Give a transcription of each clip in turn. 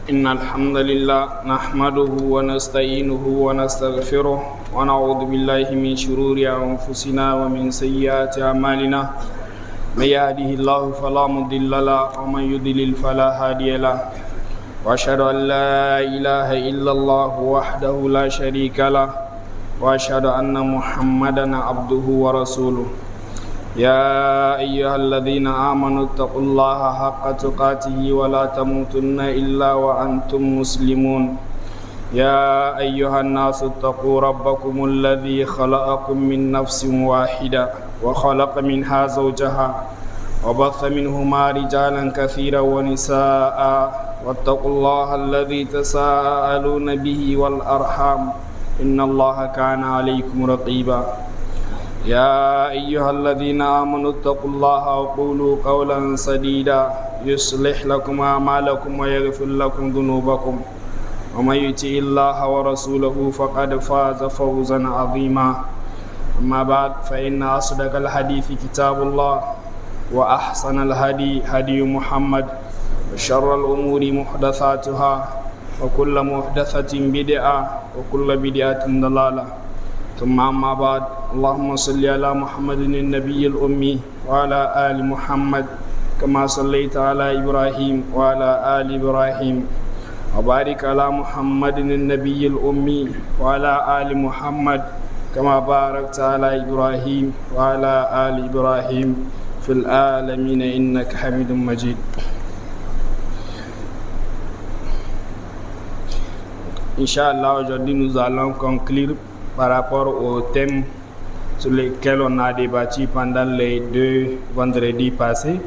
إن الحمد لله نحمده ونستعينه ونستغفره ونعوذ بالله من شرور أنفسنا ومن سيئات أعمالنا من يهده الله فلا مضل له ومن يضلل فلا هادي له وأشهد أن لا إله إلا الله وحده لا شريك له وأشهد أن محمدا عبده ورسوله يا أيها الذين آمنوا اتقوا الله حق تقاته ولا تموتن إلا وأنتم مسلمون يا أيها الناس اتقوا ربكم الذي خلقكم من نفس واحدة وخلق منها زوجها وبث منهما رجالا كثيرا ونساء واتقوا الله الذي تساءلون به والأرحام إن الله كان عليكم رقيبا يا أيها الذين آمنوا اتقوا الله وقولوا قولا سديدا يصلح لكم أعمالكم ويغفر لكم ذنوبكم ومن يطع الله ورسوله فقد فاز فوزا عظيما أما بعد فإن أصدق الحديث كتاب الله وأحسن الهدي هدي محمد وشر الأمور محدثاتها وكل محدثة بدعة وكل بدعة ضلالة ثم أما بعد اللهم صل على محمد النبي الأمي وعلى آل محمد كما صليت على إبراهيم وعلى آل إبراهيم وبارك على محمد النبي الأمي وعلى آل محمد كما باركت على إبراهيم وعلى آل إبراهيم في العالمين إنك حميد مجيد. Inch'Allah, aujourd'hui nous allons conclure par rapport au thème sur lequel on a débattu pendant les 2 vendredis passés,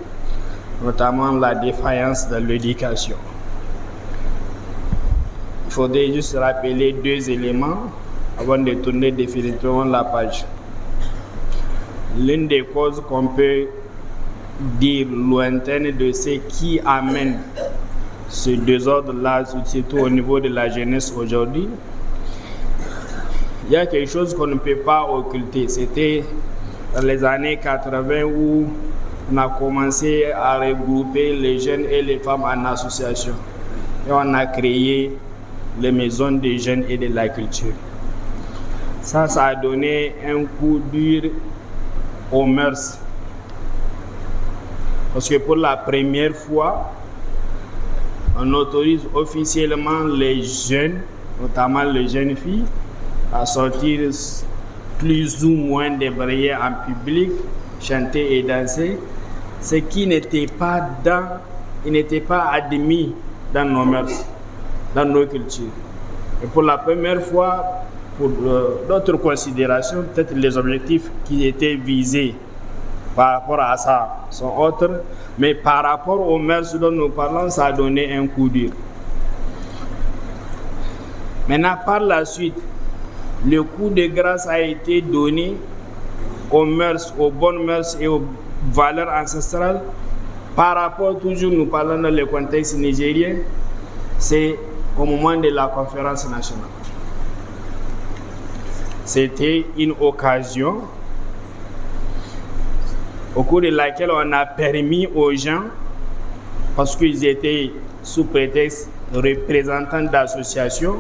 notamment la défaillance de l'éducation. Il faudrait juste rappeler 2 éléments avant de tourner définitivement la page. L'une des causes qu'on peut dire lointaine de ce qui amène ce désordre-là, surtout au niveau de la jeunesse aujourd'hui, il y a quelque chose qu'on ne peut pas occulter. C'était dans les années 80 où on a commencé à regrouper les jeunes et les femmes en association. Et on a créé les maisons des jeunes et de la culture. Ça a donné un coup dur aux mœurs. Parce que pour la première fois, on autorise officiellement les jeunes, notamment les jeunes filles, à sortir plus ou moins débrayés en public, chanter et danser, ce qui n'était pas admis dans nos mœurs, dans nos cultures. Et pour la première fois, pour d'autres considérations, peut-être les objectifs qui étaient visés par rapport à ça sont autres, mais par rapport aux mœurs dont nous parlons, ça a donné un coup dur. Maintenant, par la suite, le coup de grâce a été donné aux mœurs, aux bonnes mœurs et aux valeurs ancestrales. Par rapport, toujours nous parlons dans le contexte nigérien, c'est au moment de la conférence nationale. C'était une occasion au cours de laquelle on a permis aux gens, parce qu'ils étaient sous prétexte représentants d'associations,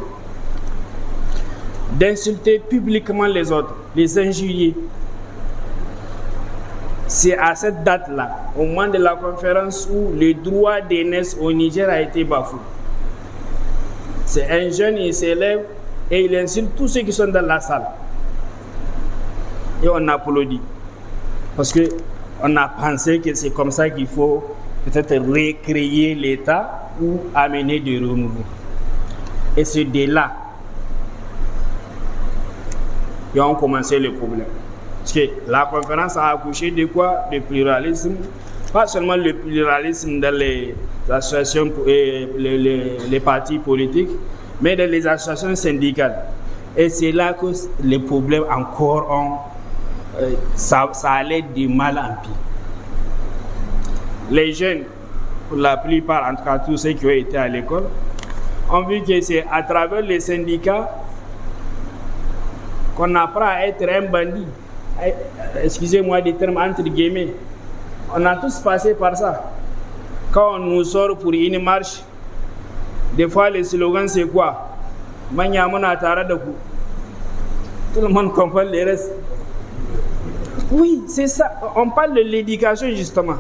d'insulter publiquement les autres, les injurier. C'est à cette date-là, au moment de la conférence, où le droit d'aînesse au Niger a été bafoué. C'est un jeune, il s'élève et il insulte tous ceux qui sont dans la salle. Et on applaudit. Parce qu'on a pensé que c'est comme ça qu'il faut peut-être recréer l'État ou amener du renouveau. Et c'est de là et ont commencé le problème. Parce que la conférence a accouché de quoi? De pluralisme. Pas seulement le pluralisme dans les associations et les partis politiques, mais dans les associations syndicales. Et c'est là que les problèmes encore ont... ça allait de mal en pire. Les jeunes, pour la plupart, en tout cas tous ceux qui ont été à l'école, ont vu que c'est à travers les syndicats qu'on apprend à être un bandit. Excusez-moi des termes entre guillemets. On a tous passé par ça. Quand on nous sort pour une marche, Des fois, les slogans, c'est quoi? Manyamona Taradaku. Tout le monde comprend les restes. Oui, c'est ça. On parle de l'éducation, justement.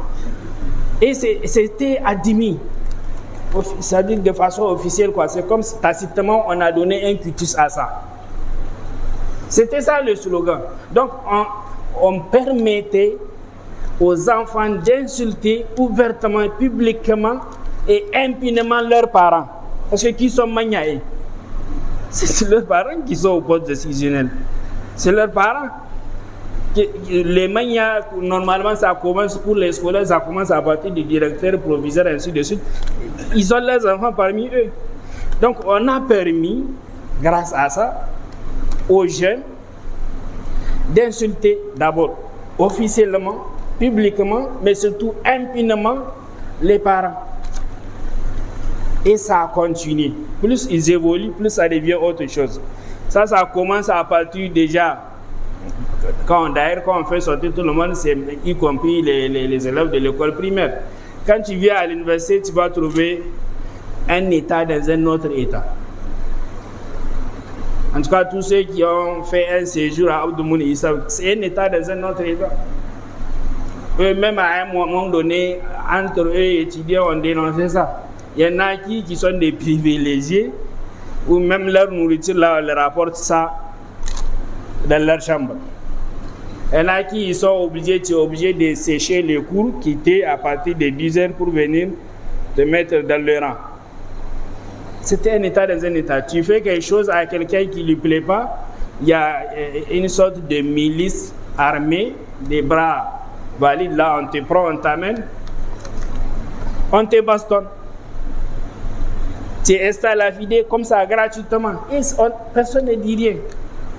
Et c'était admis. C'est-à-dire de façon officielle, quoi. C'est comme si tacitement on a donné un cutus à ça. C'était ça le slogan. Donc, on permettait aux enfants d'insulter ouvertement, publiquement et impunément leurs parents. Parce que qui sont maniaés? C'est leurs parents qui sont au poste décisionnel. C'est leurs parents. Les manias, normalement, ça commence pour les scolaires, ça commence à partir des directeurs, proviseurs, ainsi de suite. Ils ont leurs enfants parmi eux. Donc, on a permis, grâce à ça, aux jeunes d'insulter d'abord officiellement, publiquement, mais surtout impunément les parents. Et ça a continué. Plus ils évoluent, plus ça devient autre chose. Ça commence à partir déjà, quand on fait sortir tout le monde, y compris les élèves de l'école primaire. Quand tu viens à l'université, tu vas trouver un État dans un autre État. En tout cas, tous ceux qui ont fait un séjour à Abdoumouni, ils savent que c'est un État dans un autre État. Eux-mêmes, à un moment donné, entre eux et étudiants, on dénonçait ça. Il y en a qui sont des privilégiés, ou même leur nourriture, là, on leur apporte ça dans leur chambre. Il y en a qui sont obligés, tu es obligé de sécher les cours, quitter à partir de 10 heures pour venir te mettre dans le rang. C'était un État dans un État. Tu fais quelque chose à quelqu'un qui ne lui plaît pas, il y a une sorte de milice armée, des bras valides, là, on te prend, on t'amène, on te bastonne. Tu installes la vidéo comme ça gratuitement. Et personne ne dit rien.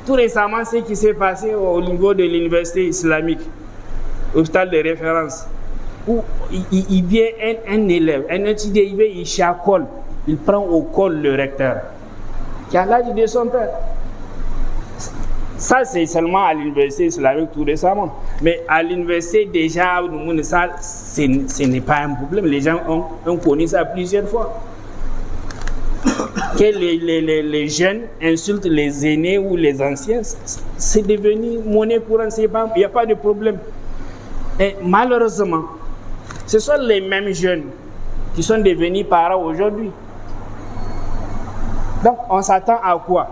Tout récemment, ce qui s'est passé au niveau de l'université islamique, hôpital de référence, où il vient un élève, un étudiant, il vient, il chacole, il prend au col le recteur, qui a l'âge de son père. Ça, c'est seulement à l'université islamique tout récemment. Mais à l'université, déjà, ça, ce n'est pas un problème. Les gens ont connu ça plusieurs fois. Que les jeunes insultent les aînés ou les anciens, c'est devenu monnaie courante, il n'y a pas de problème. Et malheureusement, ce sont les mêmes jeunes qui sont devenus parents aujourd'hui. Donc, on s'attend à quoi?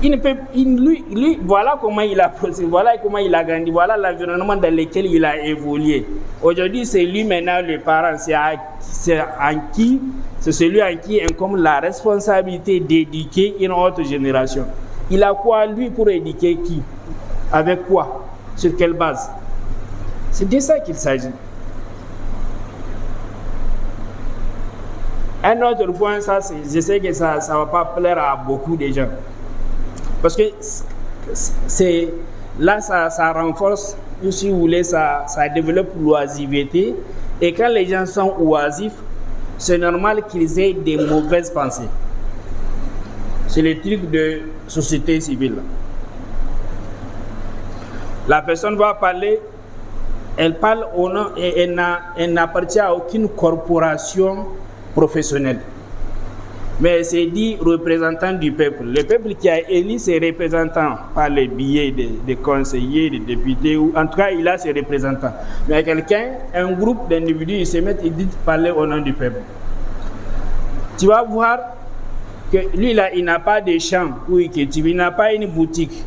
Lui, voilà comment il a procédé, voilà comment il a grandi, voilà l'environnement dans lequel il a évolué. Aujourd'hui, c'est lui maintenant le parent, c'est celui en qui incombe la responsabilité d'éduquer une autre génération. Il a quoi, lui, pour éduquer qui? Avec quoi? Sur quelle base? C'est de ça qu'il s'agit. Un autre point, ça, je sais que ça ne va pas plaire à beaucoup de gens. Parce que là, ça renforce, si vous voulez, ça développe l'oisiveté. Et quand les gens sont oisifs, c'est normal qu'ils aient des mauvaises pensées. C'est le truc de société civile. La personne va parler, elle parle au nom et elle n'appartient à aucune corporation professionnelle. Mais c'est dit représentant du peuple. Le peuple qui a élu ses représentants par les billets des conseillers, des députés, ou en tout cas il a ses représentants. Mais quelqu'un, un groupe d'individus, ils se mettent et disent parler au nom du peuple. Tu vas voir que lui là, il n'a pas de champ où il cultive, il n'a pas une boutique.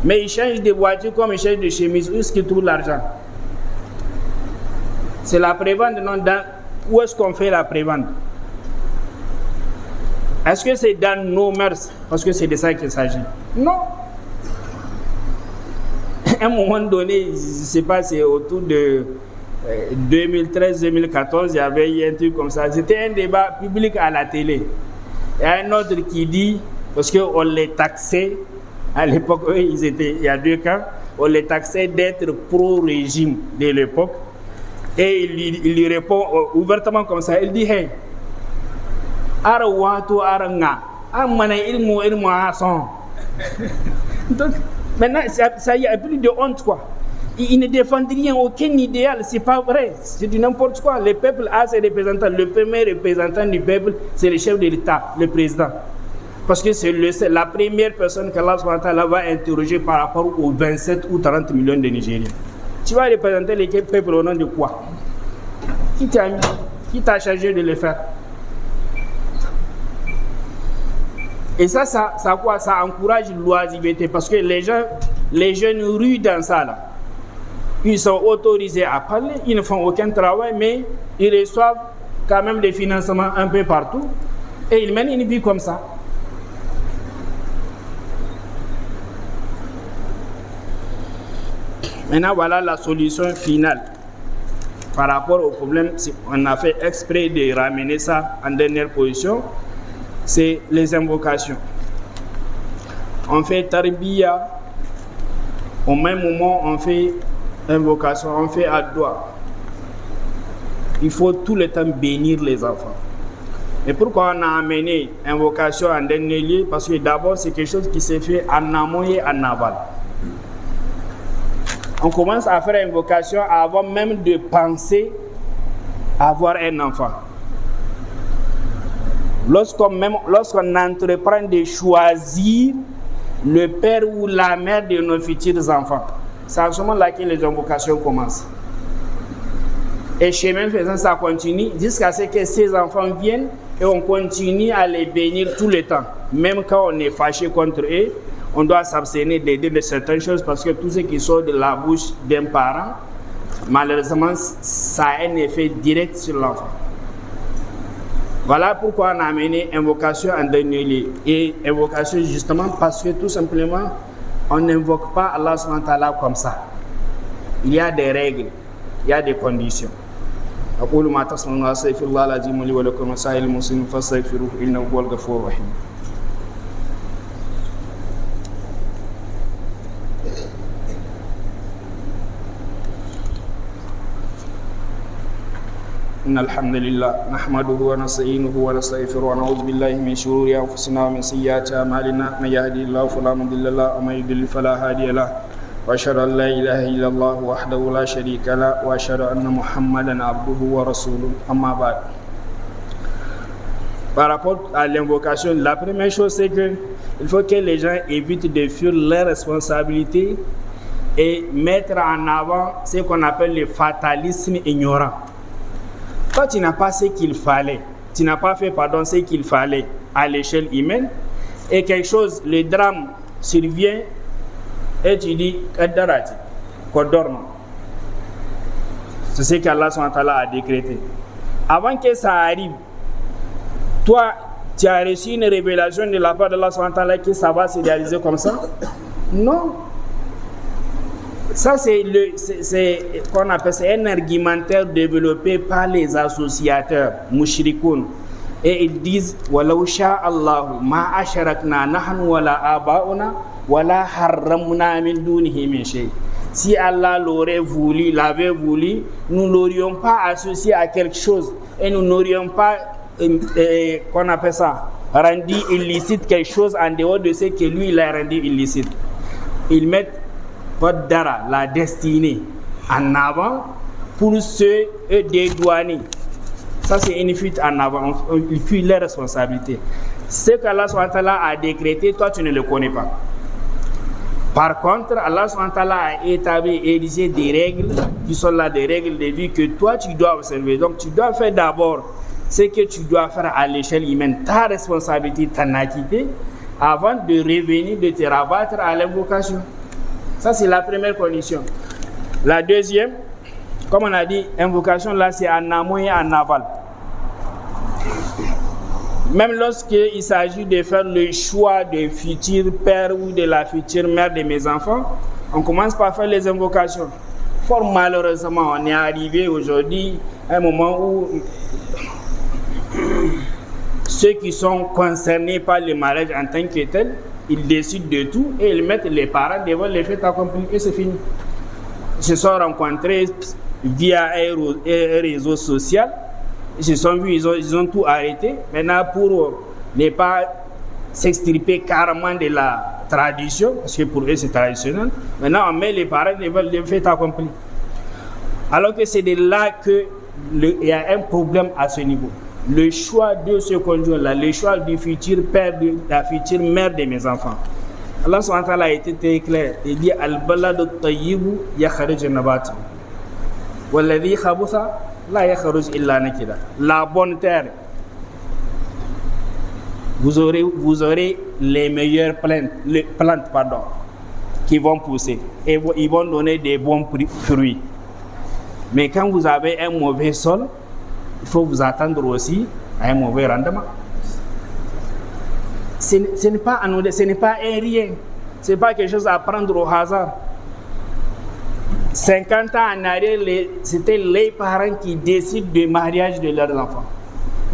Mais il change de voiture comme il change de chemise. Où est-ce qu'il trouve l'argent? C'est la prévente, non? Où est-ce qu'on fait la prévente? Est-ce que c'est dans nos mœurs? Parce que c'est de ça qu'il s'agit. Non. À un moment donné, je ne sais pas, c'est autour de 2013-2014, il y avait eu un truc comme ça. C'était un débat public à la télé. Il y a un autre qui dit, parce qu'on les taxait, à l'époque, eux, il y a 2 camps, on les taxait d'être pro-régime de l'époque. Et il lui répond ouvertement comme ça, il dit, hey, donc maintenant ça y a plus de honte quoi. Ils ne défendent rien, aucun idéal, c'est pas vrai, c'est du n'importe quoi. Le peuple a ses représentants, le premier représentant du peuple, c'est le chef de l'État, le président. Parce que c'est la première personne qu'Allah va interroger par rapport aux 27 ou 30 millions de Nigériens. Tu vas représenter le peuple au nom de quoi? Qui t'a chargé de le faire? Et ça encourage l'oisiveté, parce que les jeunes ruent dans ça là. Ils sont autorisés à parler, ils ne font aucun travail, mais ils reçoivent quand même des financements un peu partout et ils mènent une vie comme ça. Maintenant, voilà la solution finale. Par rapport au problème, on a fait exprès de ramener ça en dernière position, c'est les invocations. On fait tarbiya, au même moment on fait invocation, on fait adwa. Il faut tout le temps bénir les enfants. Et pourquoi on a amené invocation en dernier lieu? Parce que d'abord c'est quelque chose qui s'est fait en amont et en aval. On commence à faire invocation avant même de penser avoir un enfant. Lorsqu'on entreprend de choisir le père ou la mère de nos futurs enfants, c'est à ce moment-là que les invocations commencent. Et chemin faisant, ça continue jusqu'à ce que ces enfants viennent et on continue à les bénir tout le temps. Même quand on est fâché contre eux, on doit s'abstenir de dire de certaines choses parce que tout ce qui sort de la bouche d'un parent, malheureusement, ça a un effet direct sur l'enfant. Voilà pourquoi on a amené invocation en dernier lieu. Et invocation justement parce que tout simplement, on n'invoque pas Allah subhanahu wa ta'ala comme ça. Il y a des règles, il y a des conditions. أقول ما تصنعون أستغفر الله العظيم لي ولكم وسائر المسلمين فاستغفروه إنه هو الغفور الرحيم. إن الحمد لله نحمده ونستعينه ونستغفره ونعوذ بالله من شرور أنفسنا ومن سيئات أعمالنا من يهده الله فلا مضل له ومن يضلل فلا هادي له وأشهد أن لا إله إلا الله وحده لا شريك له وأشهد أن محمدا عبده ورسوله أما بعد. Par rapport à l'invocation, la première chose c'est que il faut que les gens évitent de fuir leurs responsabilités et mettre en avant ce qu'on appelle le fatalisme ignorant. Toi, tu n'as pas ce qu'il fallait, tu n'as pas fait ce qu'il fallait à l'échelle humaine, et quelque chose, le drame survient, et tu dis, qu'on dorme. C'est ce qu'Allah a décrété. Avant que ça arrive, toi, tu as reçu une révélation de la part d'Allah que ça va se réaliser comme ça? Non. Ça, c'est qu'on appelle ça un argumentaire développé par les associateurs, mushrikoun. Et ils disent, Walau sha'Allahu ma asharakna nahnu wala aba'una wala harramna min dunihi min shay. Si Allah l'avait voulu, nous l'aurions pas associé à quelque chose et nous n'aurions pas, qu'on appelle ça, rendu illicite quelque chose en dehors de ce que lui il a rendu illicite. Ils mettent votre dara, la destinée, en avant pour se dédouaner. Ça, c'est une fuite en avant. Il fuit les responsabilités. Ce qu'Allah a décrété, toi, tu ne le connais pas. Par contre, Allah a établi et érigé des règles qui sont là, des règles de vie que toi, tu dois observer. Donc, tu dois faire d'abord ce que tu dois faire à l'échelle humaine, ta responsabilité, ta activité, avant de revenir, de te rabattre à l'invocation. Ça, c'est la première condition. La deuxième, comme on a dit, invocation, là, c'est en amont et en aval. Même lorsqu'il s'agit de faire le choix du futur père ou de la future mère de mes enfants, on commence par faire les invocations. Fort malheureusement, on est arrivé aujourd'hui à un moment où ceux qui sont concernés par le mariage en tant que tel, ils décident de tout et ils mettent les parents devant les faits accomplis et c'est fini. Ils se sont rencontrés via un réseau social, ils se sont vus, ils ont tout arrêté. Maintenant, pour ne pas s'extirper carrément de la tradition, parce que pour eux c'est traditionnel. Maintenant on met les parents devant le fait accompli. Alors que c'est de là que il y a un problème à ce niveau. Le choix de ce conjoint-là, le choix du futur père, de la future mère de mes enfants. Allah subhanahu wa ta'ala a été très clair. Il dit Al-baladu tayyibu yakhruj nabatu. Walladhi khabutha la yakhruj illa nakida. La bonne terre. Vous aurez les meilleures plantes qui vont pousser et ils vont donner des bons fruits. Mais quand vous avez un mauvais sol, il faut vous attendre aussi à un mauvais rendement. Ce n'est pas anodin, ce n'est pas un rien. Ce n'est pas quelque chose à prendre au hasard. 50 ans en arrière, c'était les parents qui décident du mariage de leurs enfants,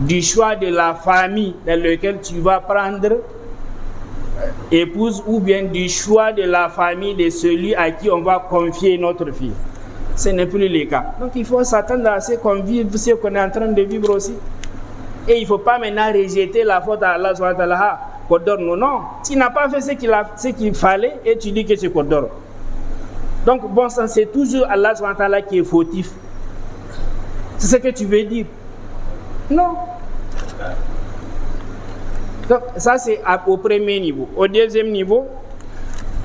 du choix de la famille dans laquelle tu vas prendre épouse, ou bien du choix de la famille de celui à qui on va confier notre fille. Ce n'est plus le cas. Donc il faut s'attendre à ce qu'on vive, ce qu'on est en train de vivre aussi. Et il ne faut pas maintenant rejeter la faute à Allah subhanahu wa ta'ala. Non, tu n'as pas fait ce qu'il fallait et tu dis que c'est Kodor. Donc bon sens, c'est toujours Allah subhanahu wa ta'ala qui est fautif. C'est ce que tu veux dire. Non. Donc ça c'est au premier niveau. Au deuxième niveau,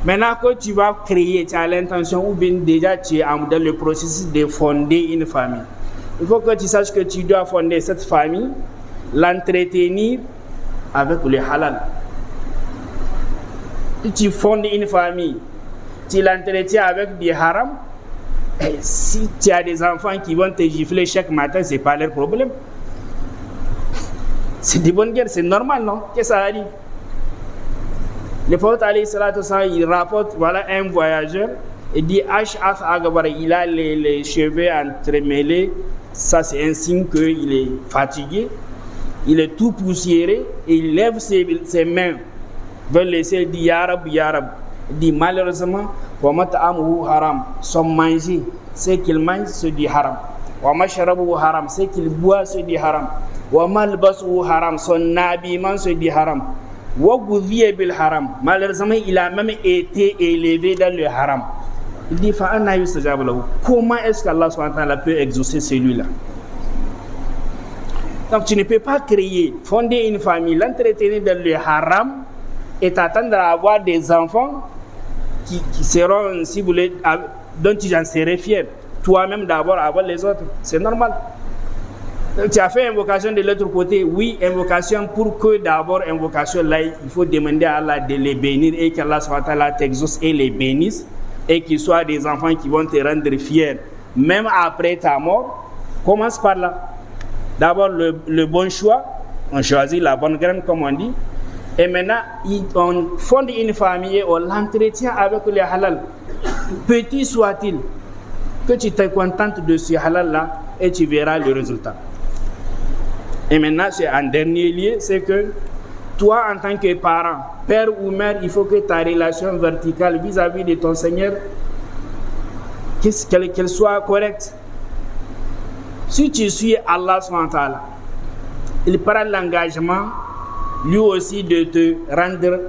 maintenant que tu vas créer, tu as l'intention ou bien déjà tu es dans le processus de fonder une famille. Il faut que tu saches que tu dois fonder cette famille, l'entretenir avec le halal. Si tu fondes une famille, tu l'entretiens avec du haram, et si tu as des enfants qui vont te gifler chaque matin, ce n'est pas leur problème. C'est de bonne guerre, c'est normal, non? Que ça arrive. Le prophète alayhi salatu wasallam, il rapporte, voilà un voyageur, il dit Ash'ath Agbar, il a les cheveux entremêlés, ça c'est un signe qu'il est fatigué, il est tout poussiéré, et il lève ses mains vers le ciel, il dit Ya Rab, Ya Rab. Il dit malheureusement, haram, son manger, ce qu'il mange, c'est du haram. Wa mashrabu haram, ce qu'il boit, c'est du haram. Wa malbasu haram, son habillement, c'est du haram. Bil haram. Malheureusement, il a même été élevé dans le haram. Il dit comment est-ce qu'Allah subhanahu wa ta'ala peut exaucer celui-là? Donc tu ne peux pas créer, fonder une famille, l'entretenir dans le haram et t'attendre à avoir des enfants qui seront, si vous voulez, dont tu en serais fier. Toi-même d'abord avant les autres. C'est normal. Donc, tu as fait invocation de l'autre côté. Oui, invocation pour que d'abord, invocation là, il faut demander à Allah de les bénir et qu'Allah subhanahu wa ta'ala t'exauce et les bénisse et qu'ils soient des enfants qui vont te rendre fiers. Même après ta mort, commence par là. D'abord, le bon choix. On choisit la bonne graine, comme on dit. Et maintenant, on fonde une famille et on l'entretient avec le halal. Petit soit-il, que tu te contentes de ce halal-là et tu verras le résultat. Et maintenant, c'est en dernier lieu, c'est que toi, en tant que parent, père ou mère, il faut que ta relation verticale vis-à-vis de ton Seigneur, qu'elle soit correcte. Si tu suis Allah subhanahu wa ta'ala, il prend l'engagement, lui aussi, de te rendre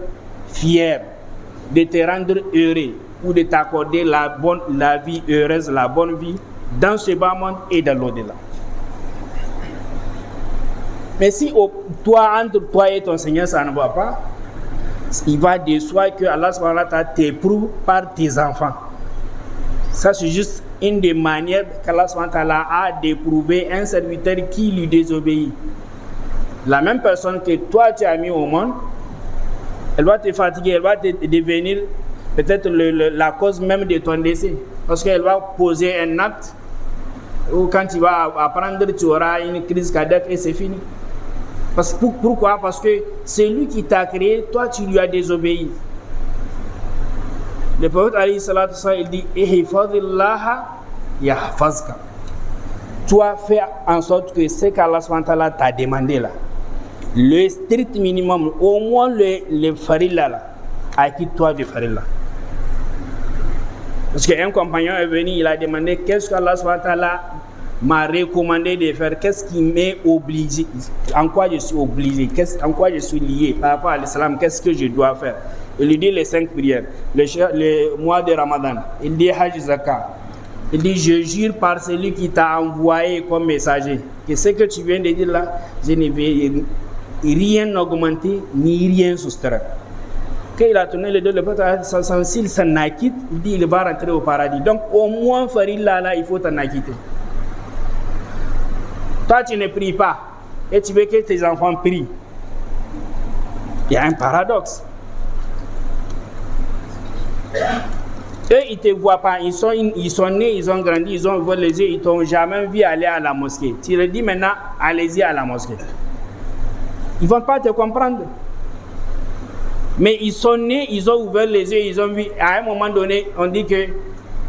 fier, de te rendre heureux, ou de t'accorder la vie heureuse, la bonne vie, dans ce bas monde et dans l'au-delà. Mais si entre toi et ton Seigneur, ça ne va pas, il va de soi que Allah subhanahu wa ta'ala t'éprouve par tes enfants. Ça, c'est juste une des manières qu'Allah subhanahu wa ta'ala a d'éprouver un serviteur qui lui désobéit. La même personne que toi tu as mis au monde, elle va te fatiguer, elle va devenir peut-être la cause même de ton décès. Parce qu'elle va poser un acte où quand tu vas apprendre, tu auras une crise cardiaque et c'est fini. Pourquoi? Parce que c'est lui qui t'a créé, toi tu lui as désobéi. Le prophète alayhi salatu wasallam, il dit ihfazillah yahfazka. Toi fais en sorte que ce qu'Allah subhanahu wa ta'ala t'a demandé là, le strict minimum, au moins le farilla là, acquitte-toi du farilla. Parce qu'un compagnon est venu, il a demandé qu'est-ce qu'Allah subhanahu wa ta'ala m'a recommandé de faire, qu'est-ce qui m'est obligé, en quoi je suis obligé, en quoi je suis lié par rapport à l'islam, qu'est-ce que je dois faire. Il lui dit les 5 prières, le mois de Ramadan, il dit Hajj Zakat, il dit je jure par celui qui t'a envoyé comme messager que ce que tu viens de dire là, je ne vais rien augmenter ni rien soustraire. Quand il a tourné les deux, le peuple son s'il s'en acquitte, il dit il va rentrer au paradis. Donc au moins Farilla là, il faut t'en acquitter. Toi tu ne pries pas et tu veux que tes enfants prient. Il y a un paradoxe. Eux ils te voient pas, ils sont nés, ils ont grandi, ils ont ouvert les yeux, ils t'ont jamais vu aller à la mosquée. Tu leur dis maintenant, allez-y à la mosquée. Ils vont pas te comprendre. Mais ils sont nés, ils ont ouvert les yeux, ils ont vu. À un moment donné, on dit que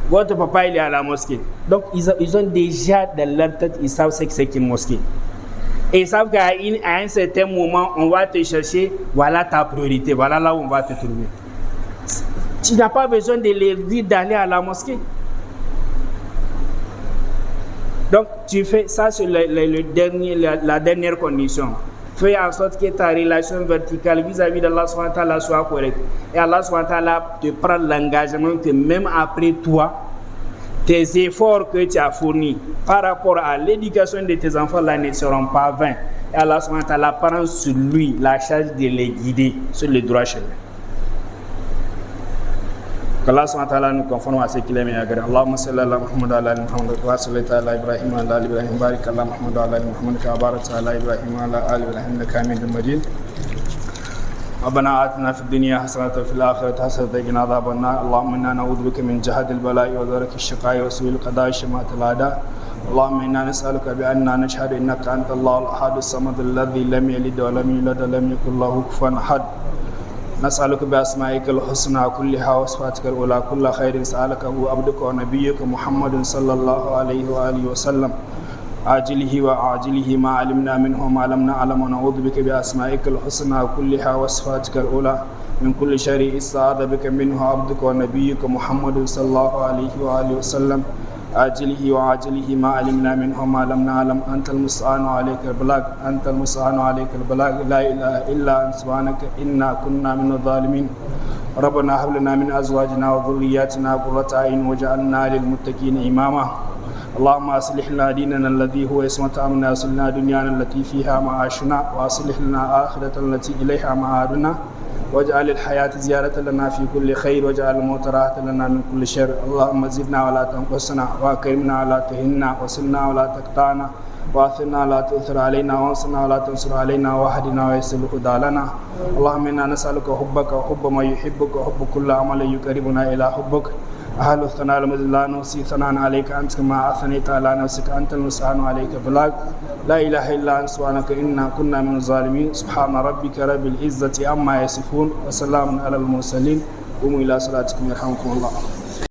votre papa il est à la mosquée. Donc ils ont déjà dans leur tête, ils savent ce que c'est qu'une mosquée. Et ils savent qu'à un certain moment, on va te chercher, voilà ta priorité, voilà là où on va te trouver. Tu n'as pas besoin de leur dire d'aller à la mosquée. Donc tu fais ça, c'est la dernière condition. Fais en sorte que ta relation verticale vis-à-vis d'Allah subhanahu wa ta'ala soit correcte. Et Allah subhanahu wa ta'ala te prend l'engagement que même après toi, tes efforts que tu as fournis par rapport à l'éducation de tes enfants là ne seront pas vains. Et Allah subhanahu wa ta'ala prend sur lui la charge de les guider sur le droit chemin. Allah subhanahu wa ta'ala nous conforme à ce qu'il aime et agrée. Allahumma salli ala Muhammad wa ala ali Muhammad wa salli ala Ibrahim wa ala ali Ibrahim barik ala Muhammad wa ala ali Muhammad kama barakta ala Ibrahim wa ala ali Ibrahim innaka Hamidum Majid. ربنا آتنا في الدنيا حسنة وفي الآخرة حسنة وقنا عذاب النار اللهم إنا نعوذ بك من جهد البلاء ودرك الشقاء وسوء القضاء وشماتة الأعداء اللهم إنا نسألك بأننا نشهد إنك أنت الله الأحد الصمد الذي لم يلد ولم يولد ولم يكن له كفوا أحد نسألك بأسمائك الحسنى كلها وصفاتك الأولى كل خير سألكه عبدك ونبيك محمد صلى الله عليه وآله وسلم عاجله وعاجله ما علمنا منه وما لم نعلم ونعوذ بك بأسمائك الحسنى كلها وصفاتك الأولى من كل شر استعاذ بك منه عبدك ونبيك محمد صلى الله عليه وآله وسلم عاجله وعاجله ما علمنا منه وما لم نعلم أنت المستعان عليك البلاغ أنت المستعان عليك البلاغ لا إله إلا أنت سبحانك إنا كنا من الظالمين ربنا هب لنا من أزواجنا وذرياتنا قرة أعين واجعلنا للمتقين إماما اللهم أصلح لنا ديننا الذي هو عصمة أمرنا وأصلح لنا دنيانا التي فيها معاشنا وأصلح لنا آخرة التي إليها معادنا واجعل الحياة زيارة لنا في كل خير واجعل الموت راحة لنا من كل شر اللهم زدنا ولا تنقصنا وأكرمنا ولا تهنا وصلنا ولا تقطعنا وآثرنا ولا تؤثر علينا وانصرنا ولا تنصر علينا واهدنا ويسر الهدى لنا اللهم إنا نسألك حبك وحب ما يحبك وحب كل عمل يقربنا إلى حبك أهل الثناء المجد لا نحصي ثناء عليك أنت كما أثنيت على نفسك أنت المستعان عليك البلاغ لا إله إلا أنت سبحانك إنا كنا من الظالمين سبحان ربك رب العزة عما يصفون وسلام على المرسلين قوموا إلى صلاتكم يرحمكم الله